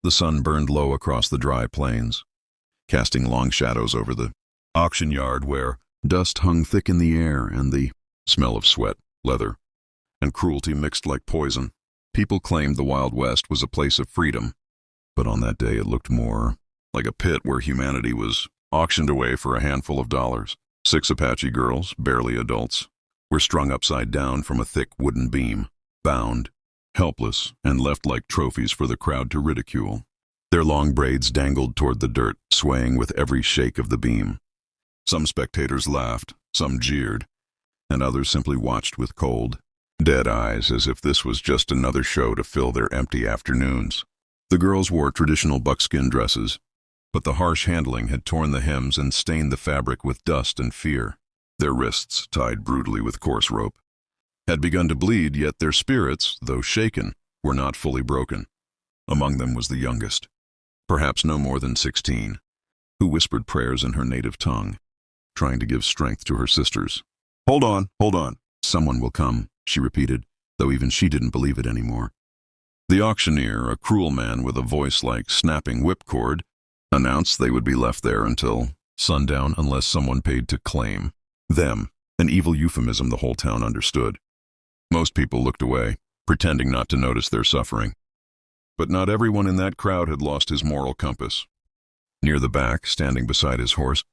The sun burned low across the dry plains, casting long shadows over the auction yard where dust hung thick in the air and the smell of sweat, leather, and cruelty mixed like poison. People claimed the Wild West was a place of freedom, but on that day it looked more like a pit where humanity was auctioned away for a handful of dollars. 6 Apache girls, barely adults, were strung upside down from a thick wooden beam, bound, helpless, and left like trophies for the crowd to ridicule. Their long braids dangled toward the dirt, swaying with every shake of the beam. Some spectators laughed, some jeered, and others simply watched with cold, dead eyes as if this was just another show to fill their empty afternoons. The girls wore traditional buckskin dresses, but the harsh handling had torn the hems and stained the fabric with dust and fear. Their wrists, tied brutally with coarse rope, had begun to bleed, yet their spirits, though shaken, were not fully broken. Among them was the youngest, perhaps no more than 16, who whispered prayers in her native tongue, trying to give strength to her sisters. Hold on, hold on. Someone will come, she repeated, though even she didn't believe it anymore. The auctioneer, a cruel man with a voice like snapping whipcord, announced they would be left there until sundown unless someone paid to claim them, an evil euphemism the whole town understood. Most people looked away, pretending not to notice their suffering. But not everyone in that crowd had lost his moral compass. Near the back, standing beside his horse,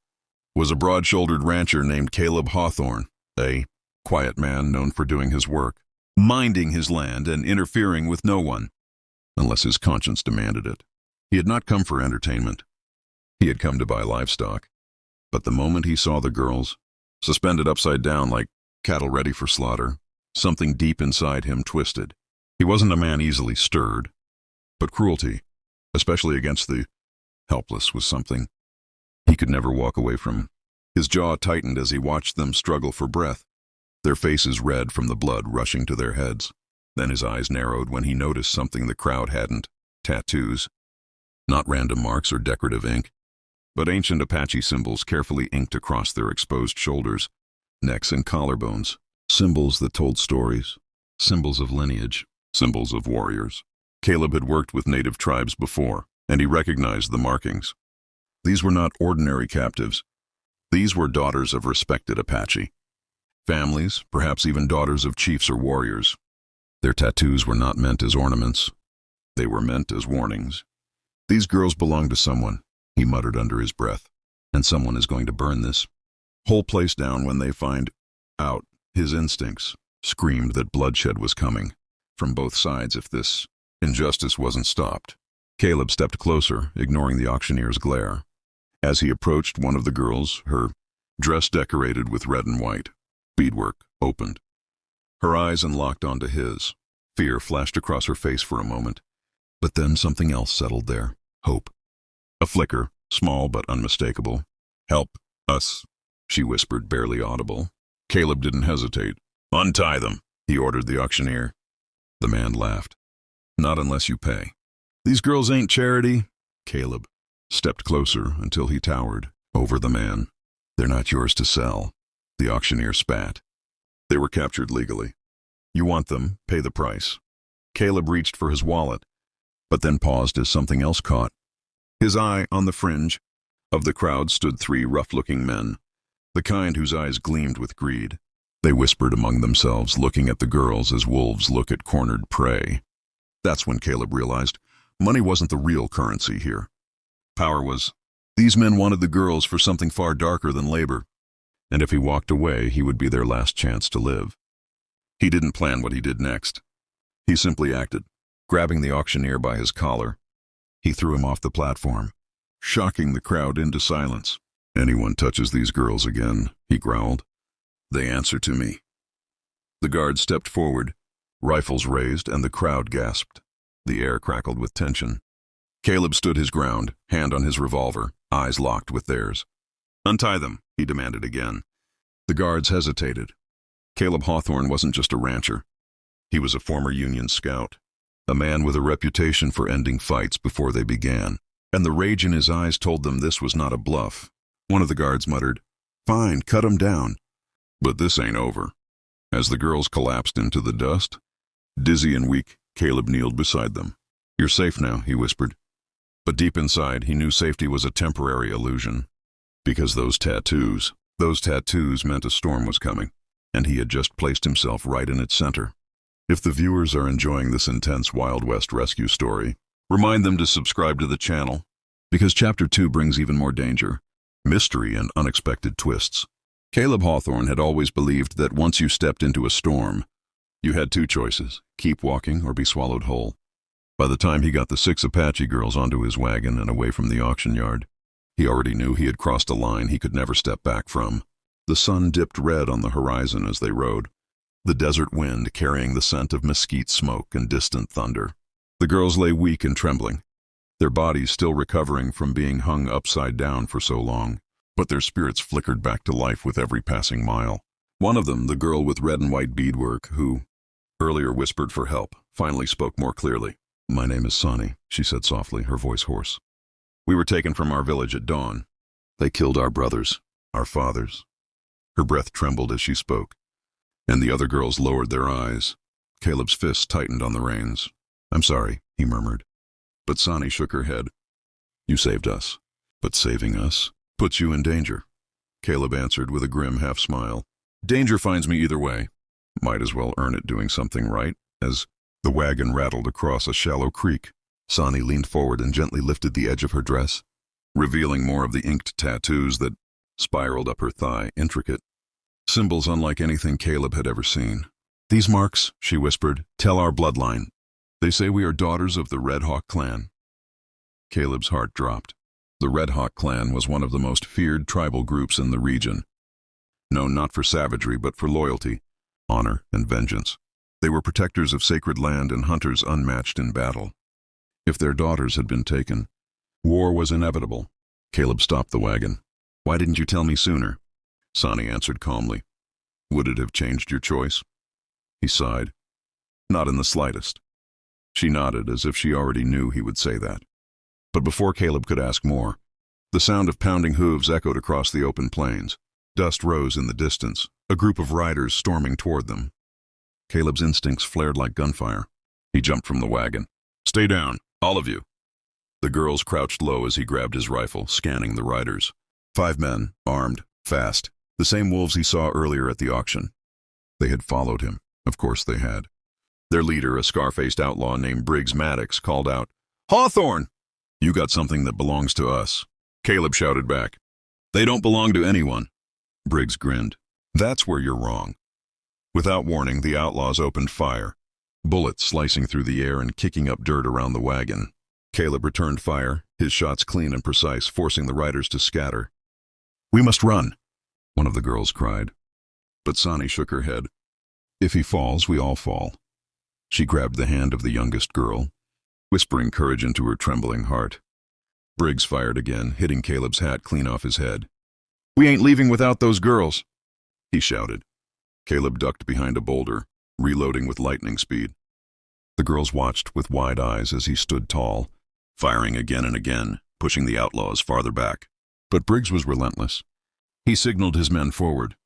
was a broad-shouldered rancher named Caleb Hawthorne, a quiet man known for doing his work, minding his land and interfering with no one, unless his conscience demanded it. He had not come for entertainment. He had come to buy livestock. But the moment he saw the girls, suspended upside down like cattle ready for slaughter, something deep inside him twisted. He wasn't a man easily stirred, but cruelty, especially against the helpless, was something he could never walk away from. His jaw tightened as he watched them struggle for breath, their faces red from the blood rushing to their heads. Then his eyes narrowed when he noticed something the crowd hadn't: tattoos. Not random marks or decorative ink, but ancient Apache symbols carefully inked across their exposed shoulders, necks, and collarbones. Symbols that told stories, symbols of lineage, symbols of warriors. Caleb had worked with native tribes before, and he recognized the markings. These were not ordinary captives. These were daughters of respected Apache. Families, perhaps even daughters of chiefs or warriors. Their tattoos were not meant as ornaments. They were meant as warnings. These girls belong to someone, he muttered under his breath, and someone is going to burn this whole place down when they find out. His instincts screamed that bloodshed was coming from both sides if this injustice wasn't stopped. Caleb stepped closer, ignoring the auctioneer's glare. As he approached one of the girls, her dress decorated with red and white, beadwork, opened. Her eyes unlocked onto his. Fear flashed across her face for a moment, but then something else settled there. Hope. A flicker, small but unmistakable. Help us, she whispered, barely audible. Caleb didn't hesitate. Untie them, he ordered the auctioneer. The man laughed. Not unless you pay. These girls ain't charity. Caleb stepped closer until he towered over the man. They're not yours to sell. The auctioneer spat. They were captured legally. You want them, pay the price. Caleb reached for his wallet, but then paused as something else caught. His eye on the fringe of the crowd stood 3 rough-looking men, the kind whose eyes gleamed with greed. They whispered among themselves, looking at the girls as wolves look at cornered prey. That's when Caleb realized money wasn't the real currency here. Power was. These men wanted the girls for something far darker than labor, and if he walked away, he would be their last chance to live. He didn't plan what he did next. He simply acted. Grabbing the auctioneer by his collar, he threw him off the platform, shocking the crowd into silence. Anyone touches these girls again, he growled, they answer to me. The guard stepped forward, rifles raised, and the crowd gasped. The air crackled with tension. Caleb stood his ground, hand on his revolver, eyes locked with theirs. Untie them, he demanded again. The guards hesitated. Caleb Hawthorne wasn't just a rancher. He was a former Union scout, a man with a reputation for ending fights before they began, and the rage in his eyes told them this was not a bluff. One of the guards muttered, Fine, cut him down. But this ain't over. As the girls collapsed into the dust, dizzy and weak, Caleb kneeled beside them. You're safe now, he whispered. But deep inside, he knew safety was a temporary illusion. Because those tattoos meant a storm was coming, and he had just placed himself right in its center. If the viewers are enjoying this intense Wild West rescue story, remind them to subscribe to the channel, because Chapter 2 brings even more danger, mystery, and unexpected twists. Caleb Hawthorne had always believed that once you stepped into a storm, you had two choices: keep walking or be swallowed whole. By the time he got the 6 Apache girls onto his wagon and away from the auction yard, he already knew he had crossed a line he could never step back from. The sun dipped red on the horizon as they rode, the desert wind carrying the scent of mesquite smoke and distant thunder. The girls lay weak and trembling, their bodies still recovering from being hung upside down for so long, but their spirits flickered back to life with every passing mile. One of them, the girl with red and white beadwork, who earlier whispered for help, finally spoke more clearly. "My name is Sonny," she said softly, her voice hoarse. "We were taken from our village at dawn. They killed our brothers, our fathers." Her breath trembled as she spoke, and the other girls lowered their eyes. Caleb's fists tightened on the reins. "I'm sorry," he murmured. But Sonny shook her head. "You saved us, but saving us puts you in danger," Caleb answered with a grim half-smile. "Danger finds me either way. Might as well earn it doing something right." As the wagon rattled across a shallow creek, Sonny leaned forward and gently lifted the edge of her dress, revealing more of the inked tattoos that spiraled up her thigh, intricate. Symbols unlike anything Caleb had ever seen. "These marks," she whispered, "tell our bloodline. They say we are daughters of the Red Hawk clan." Caleb's heart dropped. The Red Hawk clan was one of the most feared tribal groups in the region, known not for savagery but for loyalty, honor, and vengeance. They were protectors of sacred land and hunters unmatched in battle. If their daughters had been taken, war was inevitable. Caleb stopped the wagon. "Why didn't you tell me sooner?" Sonny answered calmly. "Would it have changed your choice?" He sighed. "Not in the slightest." She nodded as if she already knew he would say that. But before Caleb could ask more, the sound of pounding hooves echoed across the open plains. Dust rose in the distance, a group of riders storming toward them. Caleb's instincts flared like gunfire. He jumped from the wagon. "Stay down, all of you." The girls crouched low as he grabbed his rifle, scanning the riders. 5 men, armed, fast, the same wolves he saw earlier at the auction. They had followed him. Of course they had. Their leader, a scar-faced outlaw named Briggs Maddox, called out, "Hawthorne! You got something that belongs to us." Caleb shouted back, "They don't belong to anyone." Briggs grinned. "That's where you're wrong." Without warning, the outlaws opened fire, bullets slicing through the air and kicking up dirt around the wagon. Caleb returned fire, his shots clean and precise, forcing the riders to scatter. "We must run," one of the girls cried. But Sonny shook her head. "If he falls, we all fall." She grabbed the hand of the youngest girl, whispering courage into her trembling heart. Briggs fired again, hitting Caleb's hat clean off his head. "We ain't leaving without those girls," he shouted. Caleb ducked behind a boulder, reloading with lightning speed. The girls watched with wide eyes as he stood tall, firing again and again, pushing the outlaws farther back. But Briggs was relentless. He signaled his men forward.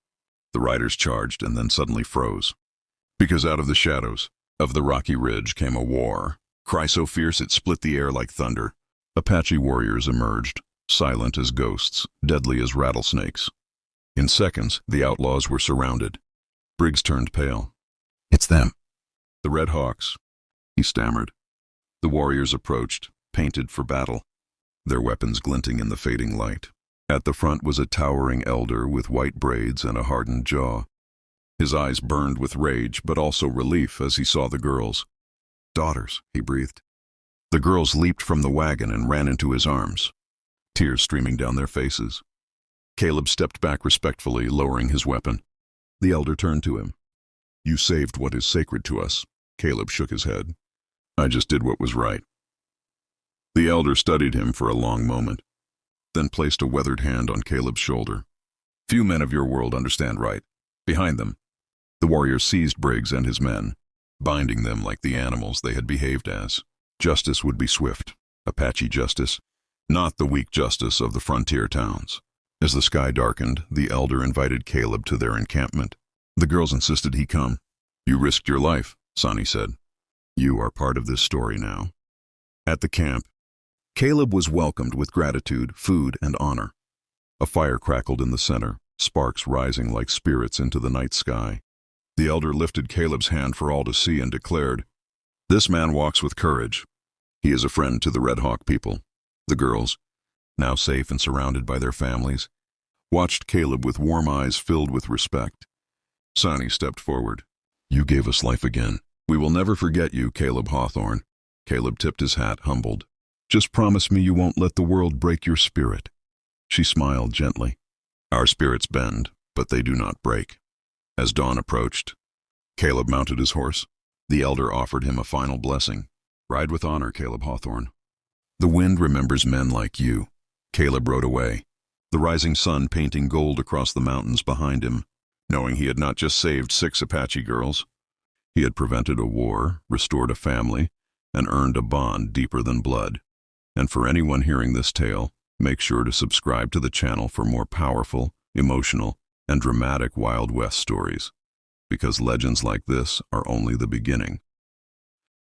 The riders charged and then suddenly froze. Because out of the shadows of the rocky ridge came a war cry so fierce it split the air like thunder. Apache warriors emerged, silent as ghosts, deadly as rattlesnakes. In seconds, the outlaws were surrounded. Briggs turned pale. "It's them." "The Red Hawks," he stammered. The warriors approached, painted for battle, their weapons glinting in the fading light. At the front was a towering elder with white braids and a hardened jaw. His eyes burned with rage, but also relief as he saw the girls. "Daughters," he breathed. The girls leaped from the wagon and ran into his arms, tears streaming down their faces. Caleb stepped back respectfully, lowering his weapon. The elder turned to him. "You saved what is sacred to us." Caleb shook his head. "I just did what was right." The elder studied him for a long moment, then placed a weathered hand on Caleb's shoulder. "Few men of your world understand right." Behind them, the warriors seized Briggs and his men, binding them like the animals they had behaved as. Justice would be swift, Apache justice, not the weak justice of the frontier towns. As the sky darkened, the elder invited Caleb to their encampment. The girls insisted he come. "You risked your life," Sonny said. "You are part of this story now." At the camp, Caleb was welcomed with gratitude, food, and honor. A fire crackled in the center, sparks rising like spirits into the night sky. The elder lifted Caleb's hand for all to see and declared, "This man walks with courage. He is a friend to the Red Hawk people." The girls, now safe and surrounded by their families, watched Caleb with warm eyes filled with respect. Sonny stepped forward. "You gave us life again. We will never forget you, Caleb Hawthorne." Caleb tipped his hat, humbled. "Just promise me you won't let the world break your spirit." She smiled gently. "Our spirits bend, but they do not break." As dawn approached, Caleb mounted his horse. The elder offered him a final blessing. "Ride with honor, Caleb Hawthorne. The wind remembers men like you." Caleb rode away, the rising sun painting gold across the mountains behind him, knowing he had not just saved 6 Apache girls. He had prevented a war, restored a family, and earned a bond deeper than blood. And for anyone hearing this tale, make sure to subscribe to the channel for more powerful, emotional, and dramatic Wild West stories, because legends like this are only the beginning.